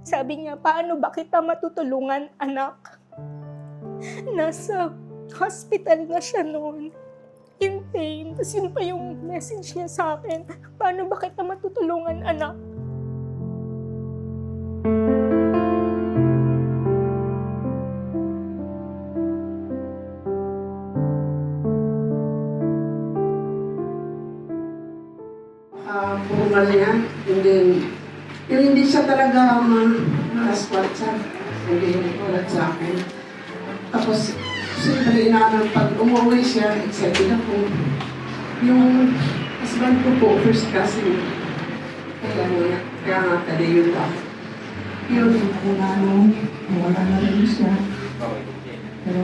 Sabi niya, paano ba kita matutulungan, anak? Nasa hospital na siya noon. In pain. Tapos yun pa yung message niya sa akin. Paano ba kita matutulungan, anak? Bungal niya. And then, yung hindi siya talaga ma-asphalt siya. Hindi ulat sa akin. Tapos, siyempre, pag umuwi siya, excited ako. Yung husband ko po, first cousin. Kaya nga tali yun lang. Yun, wala na rin siya. Pero,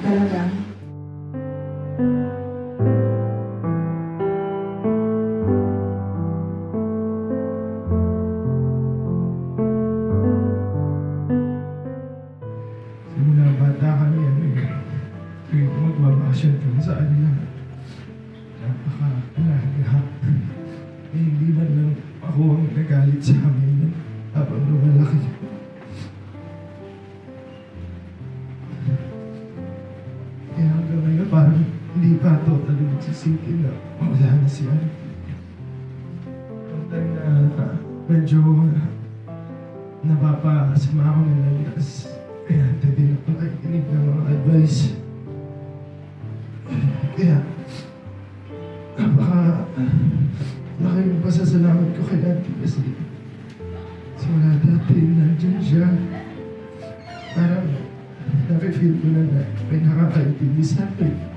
talaga. Simula bata kami, magbabakasyon kami sa kanila. Napaka-alaga. Hindi man lang ako ang nagalit sa amin habang lumalaki. Kaya hanggang ngayon parang hindi pa totally magsisingkin na wala na siya. Ang time na medyo napapasama ako ng landas. Kaya hindi na pakikinig ng mga advice. Kaya, laki yung pasasalamat ko kay Auntie kasi simula dati nandiyan siya. Parang nafe-feel ko na may nakakaintindi sa akin.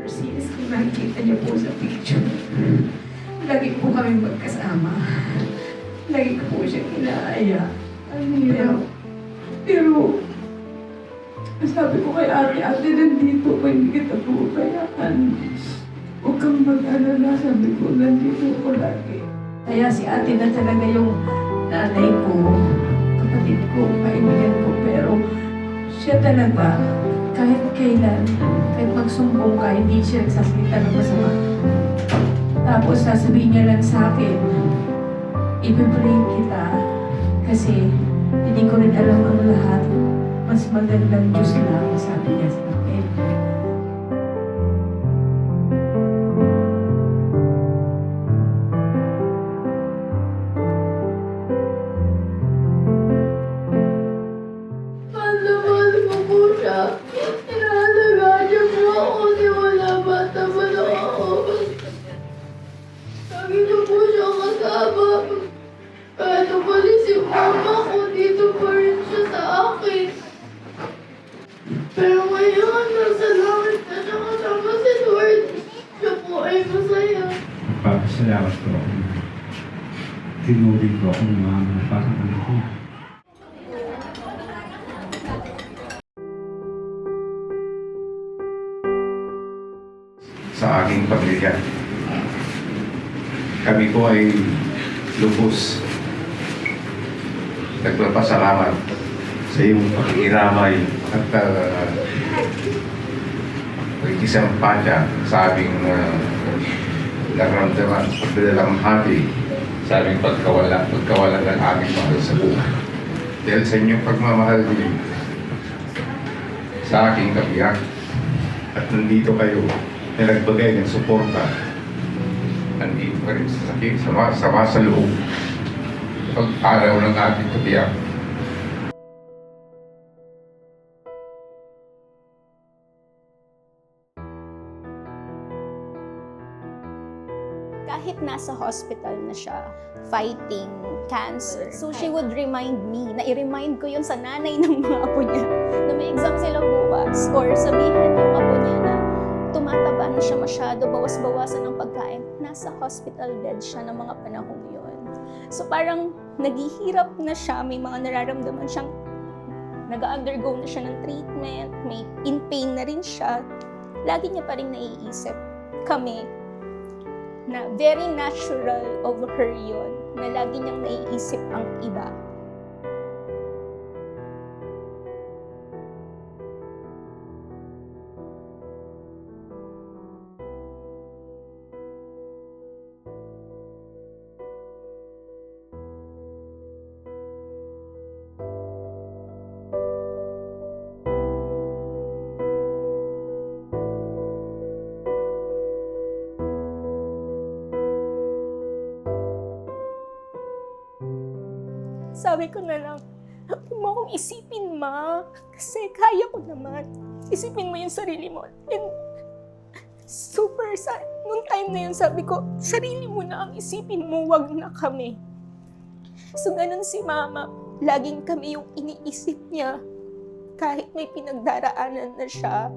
Mercedes, kung nakikita niyo po sa picture, lagi po kami magkasama. Lagi ko po siya inaaya. Pero, sabi ko kay ate, nandito ko, hindi kita po bayaan. Huwag kang mag-alala, sabi ko, nandito ko lagi. Kaya si ate na talaga yung nanay ko, kapatid ko, kaibigan ko, pero siya talaga, kahit kailan, kahit magsumbong ka, hindi siya nagsasalita ng masama. Tapos sasabihin niya lang sa akin, i-pray kita kasi hindi ko rin alam ang lahat. Mas magandang Diyos lang, sabi niya sa akin. Mahal mo po siya. Inaalagaan niya po ako di wala bata pa lang ako. Lagi ko po siya kasama. Kahit umalis yung mama ko, dito pa rin siya sa akin. Pero ngayon, nasa langit na siya kasama si Lord. Siya po ay masaya. Papasalamat ko ako. Tinuring ko akong mama parang anak ko. Sa aking pamilya. Kami po ay lubos. Nagpapasalamat sa iyong pakikiramay at pakikisampatya sa aming nararamdaman, pagdadalang hati sa aming pagkawala ng aming mahal sa buhay. Dahil sa inyong pagmamahal din sa aking kabiyak at nandito kayo na nagbagay ng suporta, nandito ka rin sa sakit, sama sa loob, pag-araw ng ating kabiyak. Kahit nasa hospital na siya, fighting cancer. So she would remind me, na-i-remind ko yun sa nanay ng mga apo niya, na may exam sila bukas. Or sabihan yung apo niya na tumataba na siya masyado, bawas-bawasan ng pagkain. Nasa hospital bed siya ng mga panahon yun. So parang naghihirap na siya, may mga nararamdaman siyang nag-undergo na siya ng treatment, may in pain na rin siya, lagi niya pa rin naiisip kami na very natural of her yun, na lagi niyang naiisip ang iba. Sabi ko na lang, huwag mo akong isipin, Ma. Kasi kaya ko naman. Isipin mo yung sarili mo. And nung time na yun, sabi ko, sarili mo na ang isipin mo, wag na kami. So ganun si Mama. Laging kami yung iniisip niya. Kahit may pinagdaraanan na siya.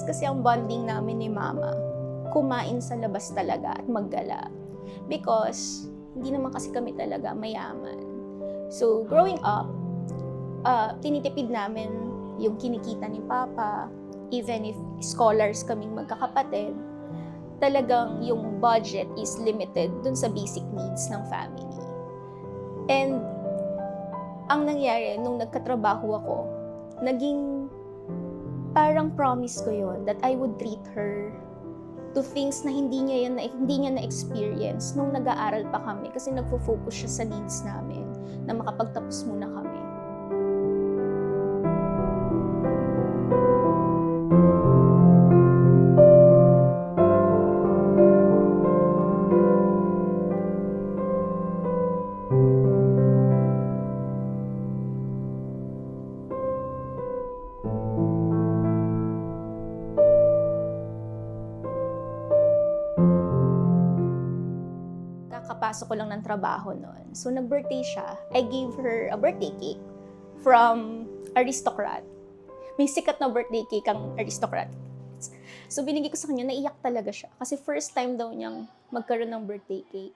Kasi ang bonding namin ni Mama, kumain sa labas talaga at maggala. Because, hindi naman kasi kami talaga mayaman. So, growing up, tinitipid namin yung kinikita ni Papa. Even if scholars kaming magkakapatid, talagang yung budget is limited dun sa basic needs ng family. And, ang nangyari, nung nagkatrabaho ako, naging parang promise ko yon that I would treat her to things na hindi niya na-experience nung nag-aaral pa kami kasi nagfo-focus siya sa needs namin na makapagtapos muna kami. Kakapasok ko lang ng trabaho noon. So, nag-birthday siya. I gave her a birthday cake from Aristocrat. May sikat na birthday cake ang Aristocrat. So, binigay ko sa kanya, naiyak talaga siya. Kasi first time daw niyang magkaroon ng birthday cake.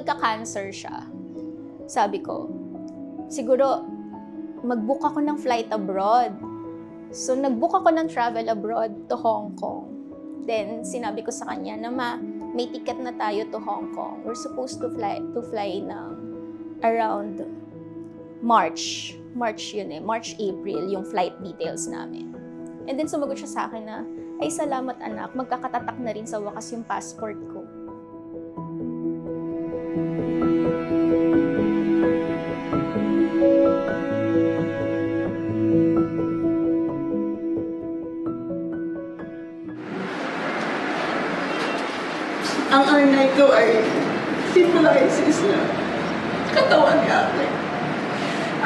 Nagka-cancer siya, sabi ko, siguro mag-book ako ng flight abroad. So, nag-book ako ng travel abroad to Hong Kong. Then, sinabi ko sa kanya na, Ma, may ticket na tayo to Hong Kong. We're supposed to fly ng around March. March yun eh. March, April, yung flight details namin. And then, sumagot siya sa akin na, ay salamat anak, magkakatatak na rin sa wakas yung passport ko. Ang anay ko ay symbolises na katawan ni ate.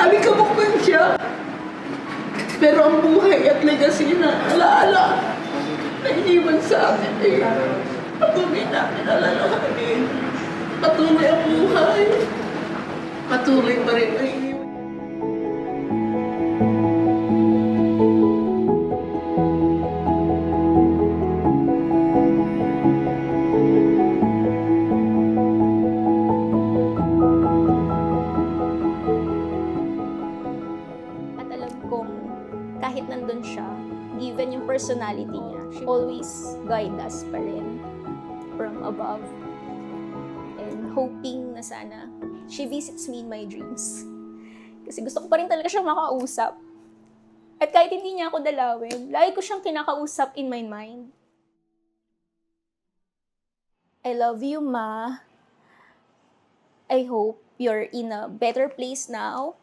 Abi kamukbang siya. Pero ang buhay at legacy na alaala na iniwan sa atin ay patuloy natin alalahanin. Patuloy ang buhay. Patuloy pa rin ang iniwan. kong kahit nandun siya, given yung personality niya, she always guide us pa rin from above. And hoping na sana she visits me in my dreams. Kasi gusto ko pa rin talaga siyang makausap. At kahit hindi niya ako dalawin, lagi ko siyang kinakausap in my mind. I love you, Ma. I hope you're in a better place now.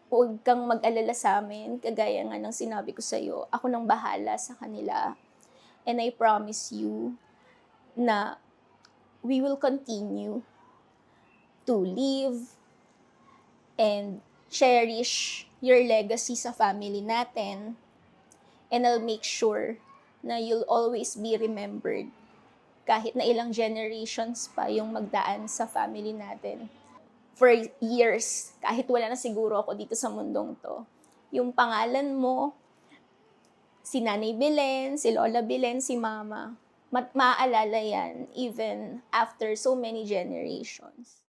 Huwag kang mag-alala sa amin, kagaya nga ng sinabi ko sa'yo. Ako nang bahala sa kanila. And I promise you na we will continue to live and cherish your legacy sa family natin. And I'll make sure na you'll always be remembered kahit na ilang generations pa yung magdaan sa family natin. For years, kahit wala na siguro ako dito sa mundong to, yung pangalan mo, si Nanay Belen, si Lola Belen, si Mama, maaalala yan even after so many generations.